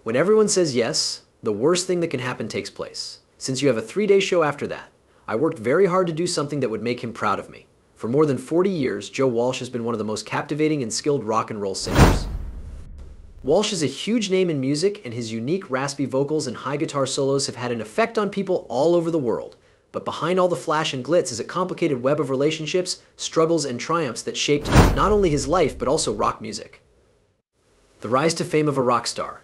When everyone says yes, the worst thing that can happen takes place. Since you have a 3-day show after that, I worked very hard to do something that would make him proud of me. For more than 40 years, Joe Walsh has been one of the most captivating and skilled rock and roll singers. Walsh is a huge name in music, and his unique raspy vocals and high guitar solos have had an effect on people all over the world. But behind all the flash and glitz is a complicated web of relationships, struggles, and triumphs that shaped not only his life, but also rock music. The rise to fame of a rock star.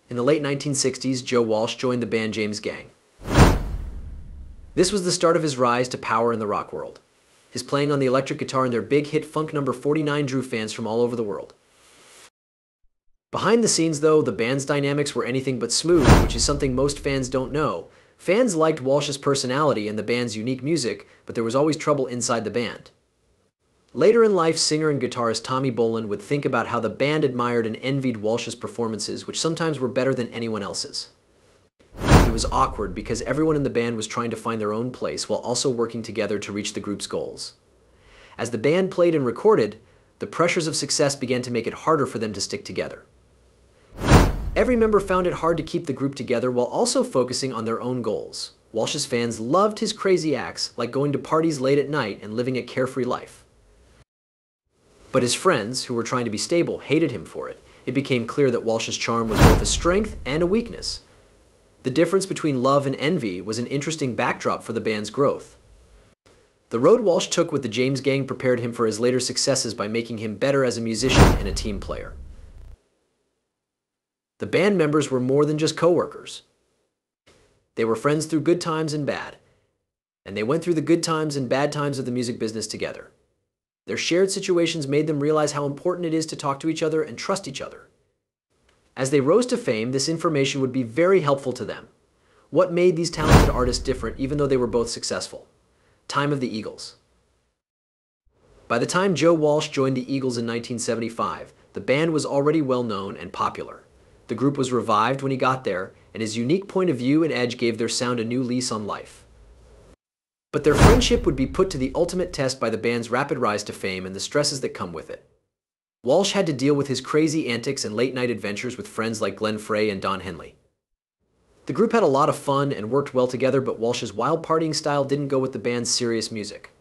In the late 1960s, Joe Walsh joined the band James Gang. This was the start of his rise to power in the rock world. His playing on the electric guitar and their big hit Funk No. 49 drew fans from all over the world. Behind the scenes, though, the band's dynamics were anything but smooth, which is something most fans don't know. Fans liked Walsh's personality and the band's unique music, but there was always trouble inside the band. Later in life, singer and guitarist Tommy Bolin would think about how the band admired and envied Walsh's performances, which sometimes were better than anyone else's. It was awkward because everyone in the band was trying to find their own place while also working together to reach the group's goals. As the band played and recorded, the pressures of success began to make it harder for them to stick together. Every member found it hard to keep the group together while also focusing on their own goals. Walsh's fans loved his crazy acts, like going to parties late at night and living a carefree life. But his friends, who were trying to be stable, hated him for it. It became clear that Walsh's charm was both a strength and a weakness. The difference between love and envy was an interesting backdrop for the band's growth. The road Walsh took with the James Gang prepared him for his later successes by making him better as a musician and a team player. The band members were more than just co-workers. They were friends through good times and bad, and they went through the good times and bad times of the music business together. Their shared situations made them realize how important it is to talk to each other and trust each other. As they rose to fame, this information would be very helpful to them. What made these talented artists different even though they were both successful? Time of the Eagles. By the time Joe Walsh joined the Eagles in 1975, the band was already well known and popular. The group was revived when he got there, and his unique point of view and edge gave their sound a new lease on life. But their friendship would be put to the ultimate test by the band's rapid rise to fame and the stresses that come with it. Walsh had to deal with his crazy antics and late-night adventures with friends like Glenn Frey and Don Henley. The group had a lot of fun and worked well together, but Walsh's wild partying style didn't go with the band's serious music.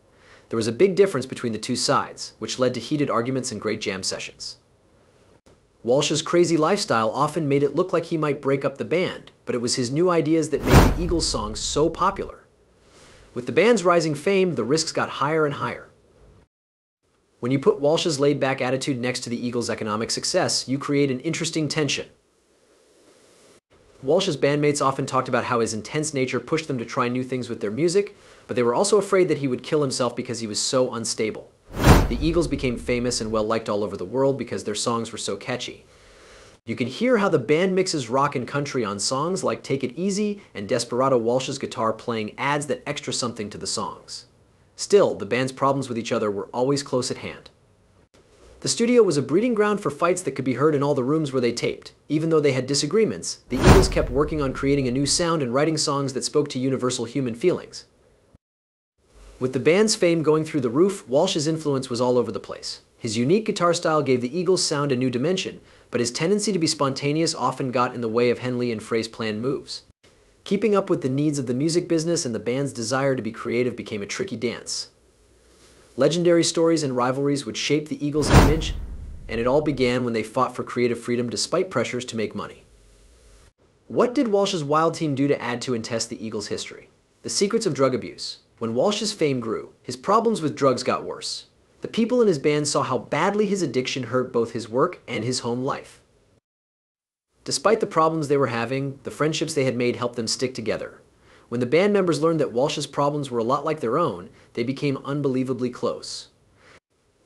There was a big difference between the two sides, which led to heated arguments and great jam sessions. Walsh's crazy lifestyle often made it look like he might break up the band, but it was his new ideas that made the Eagles songs so popular. With the band's rising fame, the risks got higher and higher. When you put Walsh's laid-back attitude next to the Eagles' economic success, you create an interesting tension. Walsh's bandmates often talked about how his intense nature pushed them to try new things with their music, but they were also afraid that he would kill himself because he was so unstable. The Eagles became famous and well-liked all over the world because their songs were so catchy. You can hear how the band mixes rock and country on songs like Take It Easy and Desperado. Walsh's guitar playing adds that extra something to the songs. Still, the band's problems with each other were always close at hand. The studio was a breeding ground for fights that could be heard in all the rooms where they taped. Even though they had disagreements, the Eagles kept working on creating a new sound and writing songs that spoke to universal human feelings. With the band's fame going through the roof, Walsh's influence was all over the place. His unique guitar style gave the Eagles' sound a new dimension, but his tendency to be spontaneous often got in the way of Henley and Frey's planned moves. Keeping up with the needs of the music business and the band's desire to be creative became a tricky dance. Legendary stories and rivalries would shape the Eagles' image, and it all began when they fought for creative freedom despite pressures to make money. What did Walsh's Wild Team do to add to and test the Eagles' history? The secrets of drug abuse. When Walsh's fame grew, his problems with drugs got worse. The people in his band saw how badly his addiction hurt both his work and his home life. Despite the problems they were having, the friendships they had made helped them stick together. When the band members learned that Walsh's problems were a lot like their own, they became unbelievably close.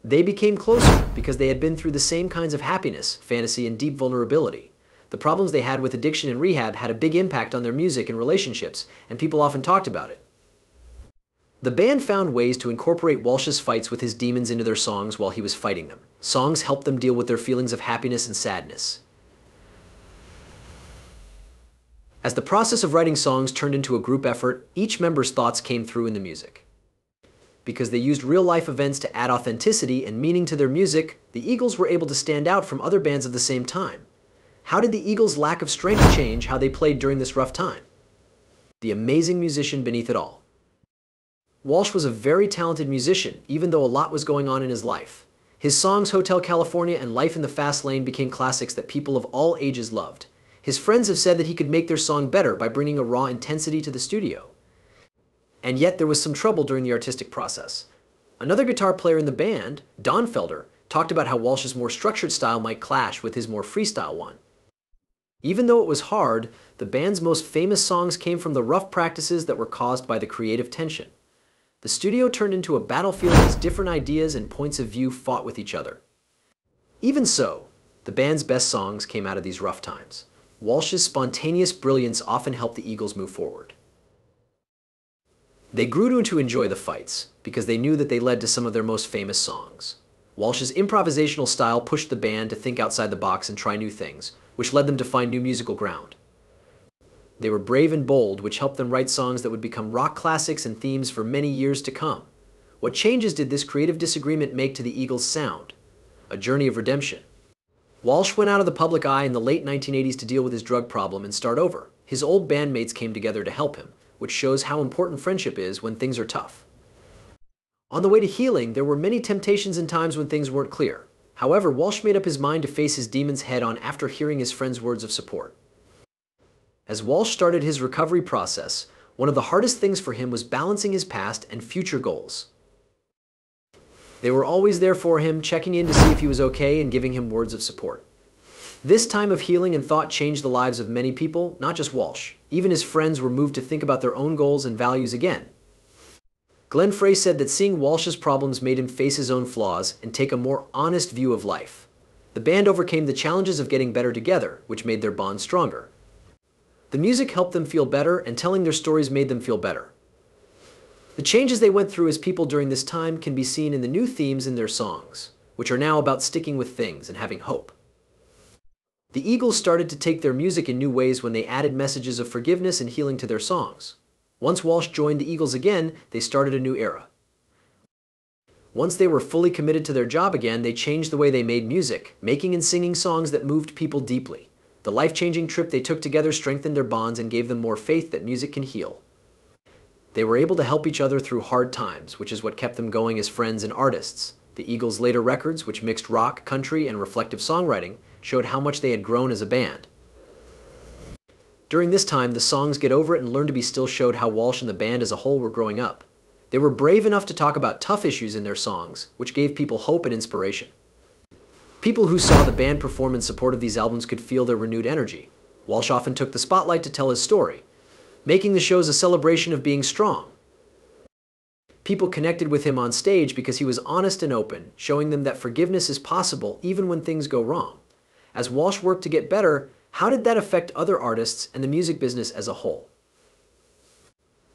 They became closer because they had been through the same kinds of happiness, fantasy, and deep vulnerability. The problems they had with addiction and rehab had a big impact on their music and relationships, and people often talked about it. The band found ways to incorporate Walsh's fights with his demons into their songs while he was fighting them. Songs helped them deal with their feelings of happiness and sadness. As the process of writing songs turned into a group effort, each member's thoughts came through in the music. Because they used real-life events to add authenticity and meaning to their music, the Eagles were able to stand out from other bands of the same time. How did the Eagles' lack of strength change how they played during this rough time? The amazing musician beneath it all. Walsh was a very talented musician, even though a lot was going on in his life. His songs Hotel California and Life in the Fast Lane became classics that people of all ages loved. His friends have said that he could make their song better by bringing a raw intensity to the studio. And yet there was some trouble during the artistic process. Another guitar player in the band, Don Felder, talked about how Walsh's more structured style might clash with his more freestyle one. Even though it was hard, the band's most famous songs came from the rough practices that were caused by the creative tension. The studio turned into a battlefield as different ideas and points of view fought with each other. Even so, the band's best songs came out of these rough times. Walsh's spontaneous brilliance often helped the Eagles move forward. They grew to enjoy the fights because they knew that they led to some of their most famous songs. Walsh's improvisational style pushed the band to think outside the box and try new things, which led them to find new musical ground. They were brave and bold, which helped them write songs that would become rock classics and themes for many years to come. What changes did this creative disagreement make to the Eagles' sound? A journey of redemption. Walsh went out of the public eye in the late 1980s to deal with his drug problem and start over. His old bandmates came together to help him, which shows how important friendship is when things are tough. On the way to healing, there were many temptations and times when things weren't clear. However, Walsh made up his mind to face his demons head-on after hearing his friends' words of support. As Walsh started his recovery process, one of the hardest things for him was balancing his past and future goals. They were always there for him, checking in to see if he was okay and giving him words of support. This time of healing and thought changed the lives of many people, not just Walsh. Even his friends were moved to think about their own goals and values again. Glenn Frey said that seeing Walsh's problems made him face his own flaws and take a more honest view of life. The band overcame the challenges of getting better together, which made their bond stronger. The music helped them feel better, and telling their stories made them feel better. The changes they went through as people during this time can be seen in the new themes in their songs, which are now about sticking with things and having hope. The Eagles started to take their music in new ways when they added messages of forgiveness and healing to their songs. Once Walsh joined the Eagles again, they started a new era. Once they were fully committed to their job again, they changed the way they made music, making and singing songs that moved people deeply. The life-changing trip they took together strengthened their bonds and gave them more faith that music can heal. They were able to help each other through hard times, which is what kept them going as friends and artists. The Eagles' later records, which mixed rock, country, and reflective songwriting, showed how much they had grown as a band. During this time, the songs Get Over It and Learn to Be Still showed how Walsh and the band as a whole were growing up. They were brave enough to talk about tough issues in their songs, which gave people hope and inspiration. People who saw the band perform in support of these albums could feel their renewed energy. Walsh often took the spotlight to tell his story, making the shows a celebration of being strong. People connected with him on stage because he was honest and open, showing them that forgiveness is possible even when things go wrong. As Walsh worked to get better, how did that affect other artists and the music business as a whole?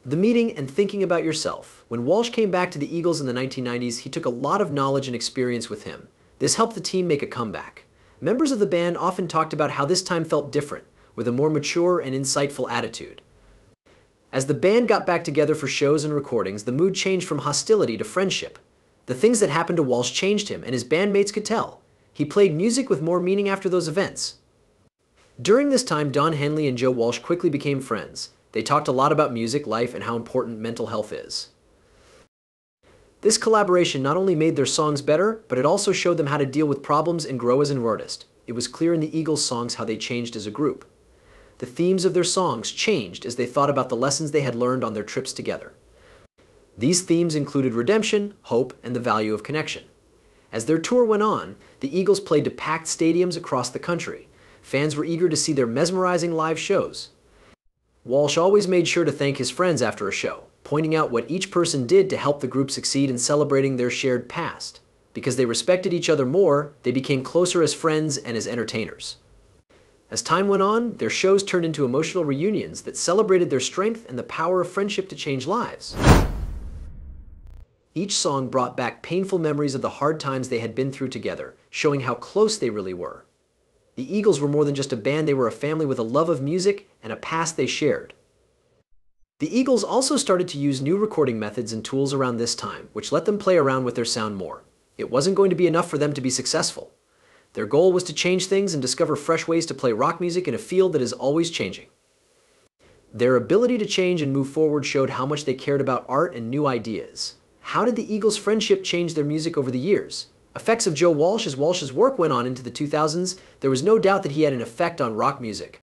The meeting and thinking about yourself. When Walsh came back to the Eagles in the 1990s, he took a lot of knowledge and experience with him. This helped the team make a comeback. Members of the band often talked about how this time felt different, with a more mature and insightful attitude. As the band got back together for shows and recordings, the mood changed from hostility to friendship. The things that happened to Walsh changed him, and his bandmates could tell. He played music with more meaning after those events. During this time, Don Henley and Joe Walsh quickly became friends. They talked a lot about music, life, and how important mental health is. This collaboration not only made their songs better, but it also showed them how to deal with problems and grow as an artist. It was clear in the Eagles' songs how they changed as a group. The themes of their songs changed as they thought about the lessons they had learned on their trips together. These themes included redemption, hope, and the value of connection. As their tour went on, the Eagles played to packed stadiums across the country. Fans were eager to see their mesmerizing live shows. Walsh always made sure to thank his friends after a show, pointing out what each person did to help the group succeed in celebrating their shared past. Because they respected each other more, they became closer as friends and as entertainers. As time went on, their shows turned into emotional reunions that celebrated their strength and the power of friendship to change lives. Each song brought back painful memories of the hard times they had been through together, showing how close they really were. The Eagles were more than just a band, they were a family with a love of music and a past they shared. The Eagles also started to use new recording methods and tools around this time, which let them play around with their sound more. It wasn't going to be enough for them to be successful. Their goal was to change things and discover fresh ways to play rock music in a field that is always changing. Their ability to change and move forward showed how much they cared about art and new ideas. How did the Eagles' friendship change their music over the years? Effects of Joe Walsh. As Walsh's work went on into the 2000s, there was no doubt that he had an effect on rock music.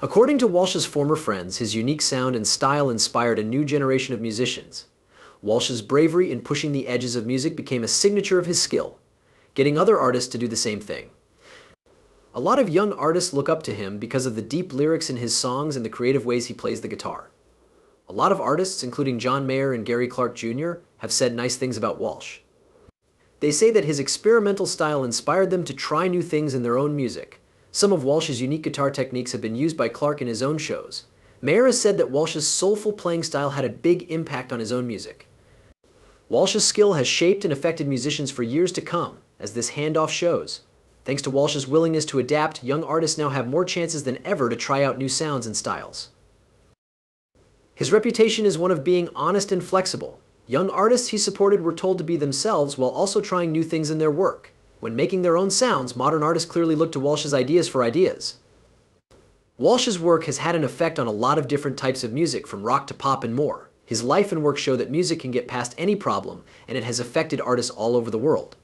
According to Walsh's former friends, his unique sound and style inspired a new generation of musicians. Walsh's bravery in pushing the edges of music became a signature of his skill, getting other artists to do the same thing. A lot of young artists look up to him because of the deep lyrics in his songs and the creative ways he plays the guitar. A lot of artists, including John Mayer and Gary Clark Jr., have said nice things about Walsh. They say that his experimental style inspired them to try new things in their own music. Some of Walsh's unique guitar techniques have been used by Clark in his own shows. Mayer has said that Walsh's soulful playing style had a big impact on his own music. Walsh's skill has shaped and affected musicians for years to come, as this handoff shows. Thanks to Walsh's willingness to adapt, young artists now have more chances than ever to try out new sounds and styles. His reputation is one of being honest and flexible. Young artists he supported were told to be themselves while also trying new things in their work. When making their own sounds, modern artists clearly look to Walsh's ideas for ideas. Walsh's work has had an effect on a lot of different types of music, from rock to pop and more. His life and work show that music can get past any problem, and it has affected artists all over the world.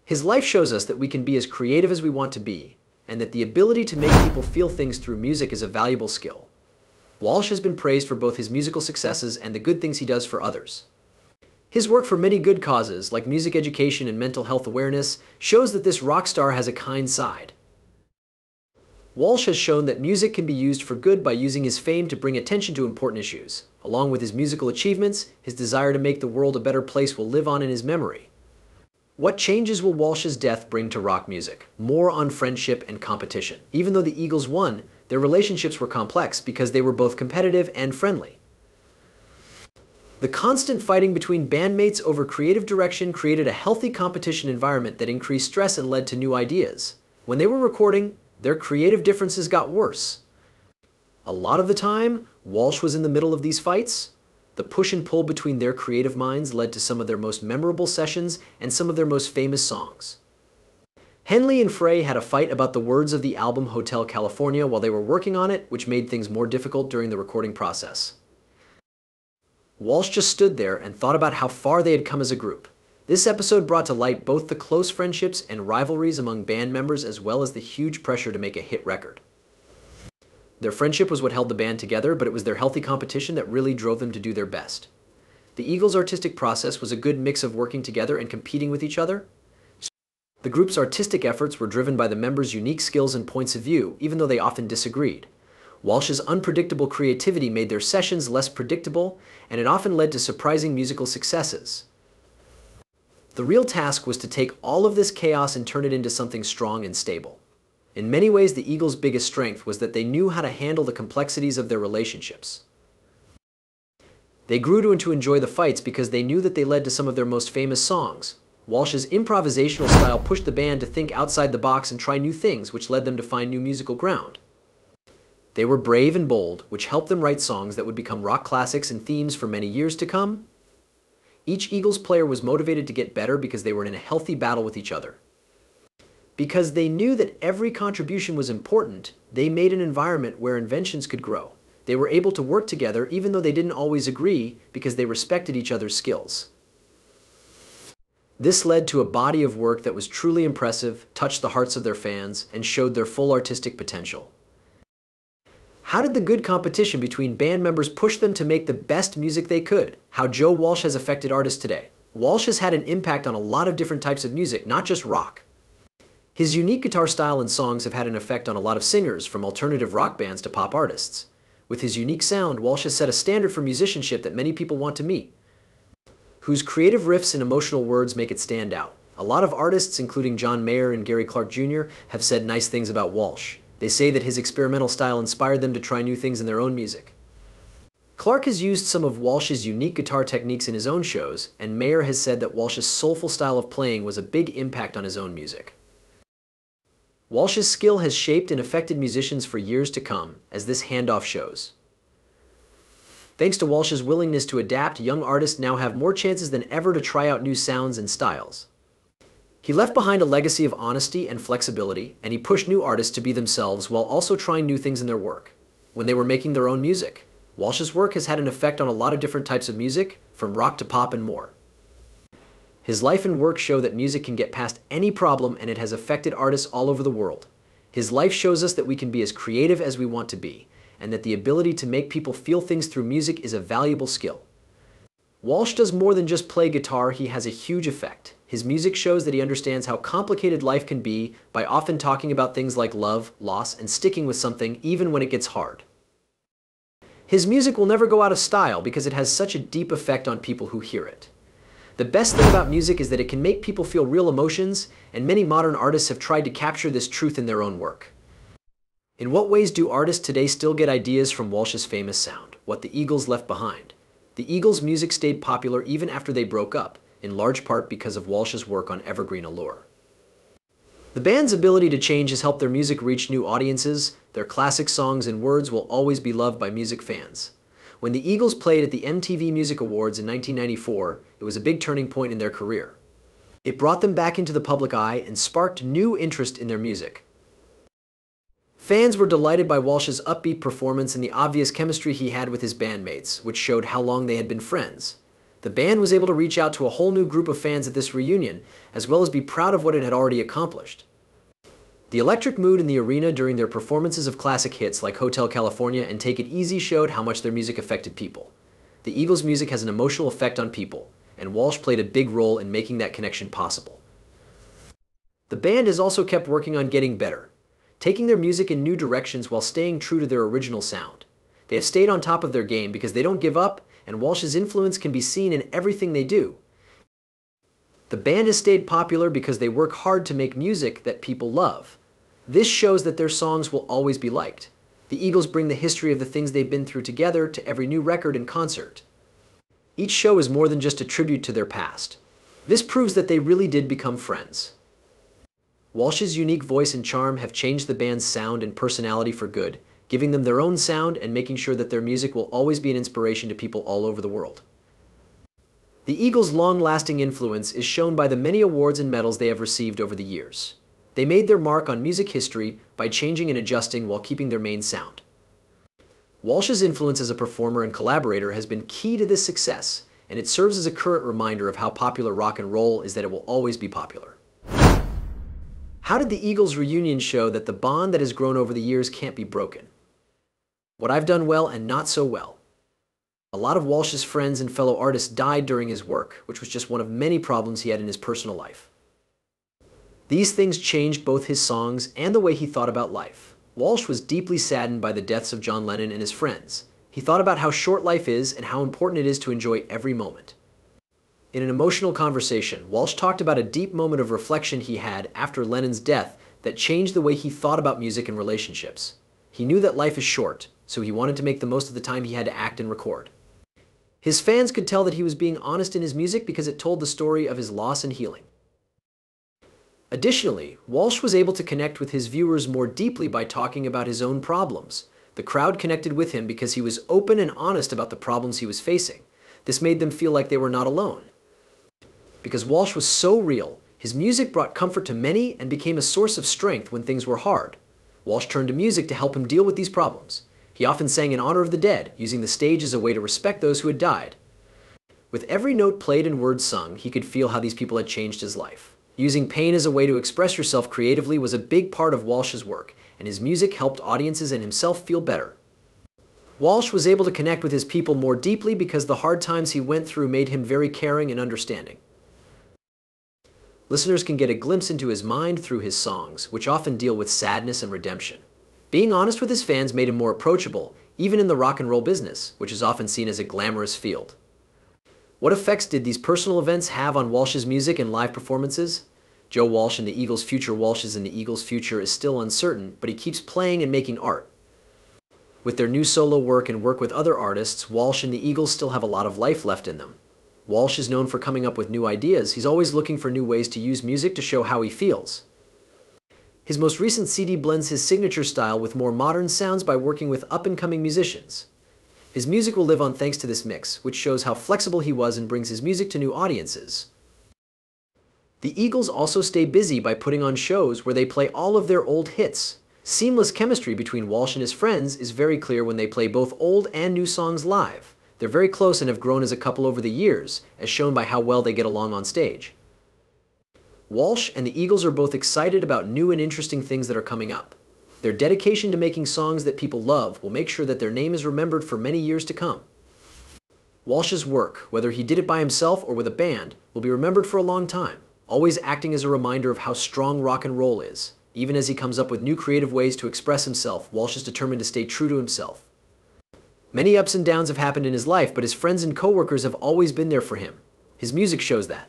His life shows us that we can be as creative as we want to be, and that the ability to make people feel things through music is a valuable skill. Walsh has been praised for both his musical successes and the good things he does for others. His work for many good causes, like music education and mental health awareness, shows that this rock star has a kind side. Walsh has shown that music can be used for good by using his fame to bring attention to important issues. Along with his musical achievements, his desire to make the world a better place will live on in his memory. What changes will Walsh's death bring to rock music? More on friendship and competition. Even though the Eagles won, their relationships were complex because they were both competitive and friendly. The constant fighting between bandmates over creative direction created a healthy competition environment that increased stress and led to new ideas. When they were recording, their creative differences got worse. A lot of the time, Walsh was in the middle of these fights. The push and pull between their creative minds led to some of their most memorable sessions and some of their most famous songs. Henley and Frey had a fight about the words of the album Hotel California while they were working on it, which made things more difficult during the recording process. Walsh just stood there and thought about how far they had come as a group. This episode brought to light both the close friendships and rivalries among band members, as well as the huge pressure to make a hit record. Their friendship was what held the band together, but it was their healthy competition that really drove them to do their best. The Eagles' artistic process was a good mix of working together and competing with each other. The group's artistic efforts were driven by the members' unique skills and points of view, even though they often disagreed. Walsh's unpredictable creativity made their sessions less predictable, and it often led to surprising musical successes. The real task was to take all of this chaos and turn it into something strong and stable. In many ways, the Eagles' biggest strength was that they knew how to handle the complexities of their relationships. They grew to enjoy the fights because they knew that they led to some of their most famous songs. Walsh's improvisational style pushed the band to think outside the box and try new things, which led them to find new musical ground. They were brave and bold, which helped them write songs that would become rock classics and themes for many years to come. Each Eagles player was motivated to get better because they were in a healthy battle with each other. Because they knew that every contribution was important, they made an environment where inventions could grow. They were able to work together even though they didn't always agree because they respected each other's skills. This led to a body of work that was truly impressive, touched the hearts of their fans, and showed their full artistic potential. How did the good competition between band members push them to make the best music they could? How Joe Walsh has affected artists today. Walsh has had an impact on a lot of different types of music, not just rock. His unique guitar style and songs have had an effect on a lot of singers, from alternative rock bands to pop artists. With his unique sound, Walsh has set a standard for musicianship that many people want to meet, whose creative riffs and emotional words make it stand out. A lot of artists, including John Mayer and Gary Clark Jr., have said nice things about Walsh. They say that his experimental style inspired them to try new things in their own music. Clark has used some of Walsh's unique guitar techniques in his own shows, and Mayer has said that Walsh's soulful style of playing was a big impact on his own music. Walsh's skill has shaped and affected musicians for years to come, as this handoff shows. Thanks to Walsh's willingness to adapt, young artists now have more chances than ever to try out new sounds and styles. He left behind a legacy of honesty and flexibility, and he pushed new artists to be themselves while also trying new things in their work. When they were making their own music, Walsh's work has had an effect on a lot of different types of music, from rock to pop and more. His life and work show that music can get past any problem, and it has affected artists all over the world. His life shows us that we can be as creative as we want to be, and that the ability to make people feel things through music is a valuable skill. Walsh does more than just play guitar, he has a huge effect. His music shows that he understands how complicated life can be by often talking about things like love, loss, and sticking with something even when it gets hard. His music will never go out of style because it has such a deep effect on people who hear it. The best thing about music is that it can make people feel real emotions, and many modern artists have tried to capture this truth in their own work. In what ways do artists today still get ideas from Walsh's famous sound, what the Eagles left behind? The Eagles' music stayed popular even after they broke up, in large part because of Walsh's work on Evergreen Allure. The band's ability to change has helped their music reach new audiences. Their classic songs and words will always be loved by music fans. When the Eagles played at the MTV Music Awards in 1994, it was a big turning point in their career. It brought them back into the public eye and sparked new interest in their music. Fans were delighted by Walsh's upbeat performance and the obvious chemistry he had with his bandmates, which showed how long they had been friends. The band was able to reach out to a whole new group of fans at this reunion, as well as be proud of what it had already accomplished. The electric mood in the arena during their performances of classic hits like Hotel California and Take It Easy showed how much their music affected people. The Eagles' music has an emotional effect on people, and Walsh played a big role in making that connection possible. The band has also kept working on getting better, taking their music in new directions while staying true to their original sound. They have stayed on top of their game because they don't give up, and Walsh's influence can be seen in everything they do. The band has stayed popular because they work hard to make music that people love. This shows that their songs will always be liked. The Eagles bring the history of the things they've been through together to every new record and concert. Each show is more than just a tribute to their past. This proves that they really did become friends. Walsh's unique voice and charm have changed the band's sound and personality for good, giving them their own sound and making sure that their music will always be an inspiration to people all over the world. The Eagles' long-lasting influence is shown by the many awards and medals they have received over the years. They made their mark on music history by changing and adjusting while keeping their main sound. Walsh's influence as a performer and collaborator has been key to this success, and it serves as a current reminder of how popular rock and roll is that it will always be popular. How did the Eagles' reunion show that the bond that has grown over the years can't be broken? What I've done well and not so well. A lot of Walsh's friends and fellow artists died during his work, which was just one of many problems he had in his personal life. These things changed both his songs and the way he thought about life. Walsh was deeply saddened by the deaths of John Lennon and his friends. He thought about how short life is and how important it is to enjoy every moment. In an emotional conversation, Walsh talked about a deep moment of reflection he had after Lennon's death that changed the way he thought about music and relationships. He knew that life is short, so he wanted to make the most of the time he had to act and record. His fans could tell that he was being honest in his music because it told the story of his loss and healing. Additionally, Walsh was able to connect with his viewers more deeply by talking about his own problems. The crowd connected with him because he was open and honest about the problems he was facing. This made them feel like they were not alone. Because Walsh was so real, his music brought comfort to many and became a source of strength when things were hard. Walsh turned to music to help him deal with these problems. He often sang in honor of the dead, using the stage as a way to respect those who had died. With every note played and word sung, he could feel how these people had changed his life. Using pain as a way to express yourself creatively was a big part of Walsh's work, and his music helped audiences and himself feel better. Walsh was able to connect with his people more deeply because the hard times he went through made him very caring and understanding. Listeners can get a glimpse into his mind through his songs, which often deal with sadness and redemption. Being honest with his fans made him more approachable, even in the rock and roll business, which is often seen as a glamorous field. What effects did these personal events have on Walsh's music and live performances? Joe Walsh and the Eagles' future Walsh's and the Eagles' future is still uncertain, but he keeps playing and making art. With their new solo work and work with other artists, Walsh and the Eagles still have a lot of life left in them. Walsh is known for coming up with new ideas. He's always looking for new ways to use music to show how he feels. His most recent CD blends his signature style with more modern sounds by working with up-and-coming musicians. His music will live on thanks to this mix, which shows how flexible he was and brings his music to new audiences. The Eagles also stay busy by putting on shows where they play all of their old hits. Seamless chemistry between Walsh and his friends is very clear when they play both old and new songs live. They're very close and have grown as a couple over the years, as shown by how well they get along on stage. Walsh and the Eagles are both excited about new and interesting things that are coming up. Their dedication to making songs that people love will make sure that their name is remembered for many years to come. Walsh's work, whether he did it by himself or with a band, will be remembered for a long time, always acting as a reminder of how strong rock and roll is. Even as he comes up with new creative ways to express himself, Walsh is determined to stay true to himself. Many ups and downs have happened in his life, but his friends and coworkers have always been there for him. His music shows that.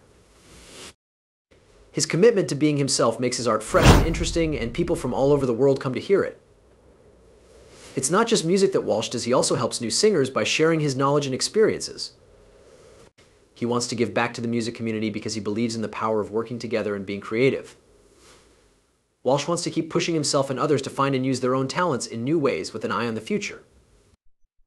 His commitment to being himself makes his art fresh and interesting, and people from all over the world come to hear it. It's not just music that Walsh does, he also helps new singers by sharing his knowledge and experiences. He wants to give back to the music community because he believes in the power of working together and being creative. Walsh wants to keep pushing himself and others to find and use their own talents in new ways with an eye on the future.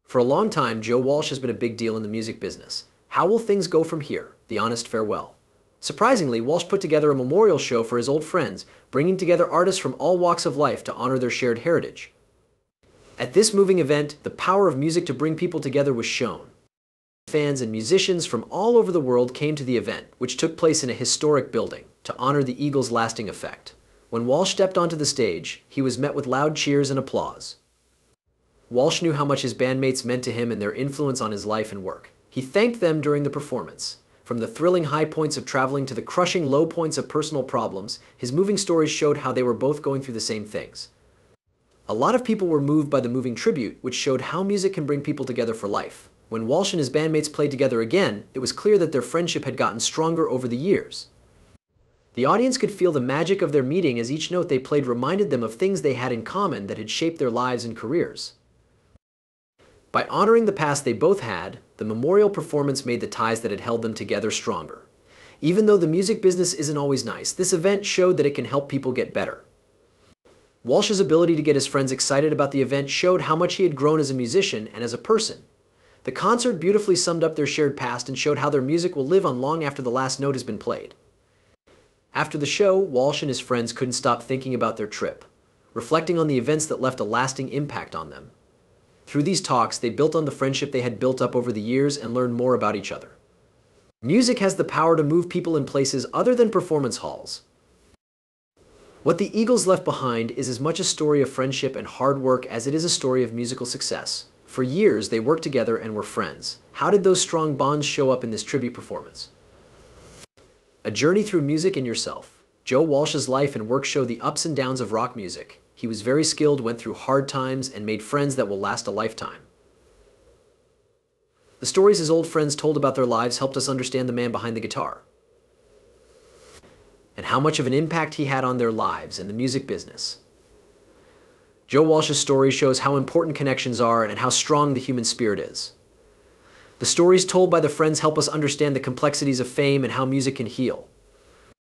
For a long time, Joe Walsh has been a big deal in the music business. How will things go from here? The honest farewell. Surprisingly, Walsh put together a memorial show for his old friends, bringing together artists from all walks of life to honor their shared heritage. At this moving event, the power of music to bring people together was shown. Fans and musicians from all over the world came to the event, which took place in a historic building, to honor the Eagles' lasting effect. When Walsh stepped onto the stage, he was met with loud cheers and applause. Walsh knew how much his bandmates meant to him and their influence on his life and work. He thanked them during the performance. From the thrilling high points of traveling to the crushing low points of personal problems, his moving stories showed how they were both going through the same things. A lot of people were moved by the moving tribute, which showed how music can bring people together for life. When Walsh and his bandmates played together again, it was clear that their friendship had gotten stronger over the years. The audience could feel the magic of their meeting as each note they played reminded them of things they had in common that had shaped their lives and careers. By honoring the past they both had, the memorial performance made the ties that had held them together stronger. Even though the music business isn't always nice, this event showed that it can help people get better. Walsh's ability to get his friends excited about the event showed how much he had grown as a musician and as a person. The concert beautifully summed up their shared past and showed how their music will live on long after the last note has been played. After the show, Walsh and his friends couldn't stop thinking about their trip, reflecting on the events that left a lasting impact on them. Through these talks, they built on the friendship they had built up over the years and learned more about each other. Music has the power to move people in places other than performance halls. What the Eagles left behind is as much a story of friendship and hard work as it is a story of musical success. For years, they worked together and were friends. How did those strong bonds show up in this tribute performance? A journey through music and yourself. Joe Walsh's life and work show the ups and downs of rock music. He was very skilled, went through hard times, and made friends that will last a lifetime. The stories his old friends told about their lives helped us understand the man behind the guitar, and how much of an impact he had on their lives and the music business. Joe Walsh's story shows how important connections are and how strong the human spirit is. The stories told by the friends help us understand the complexities of fame and how music can heal.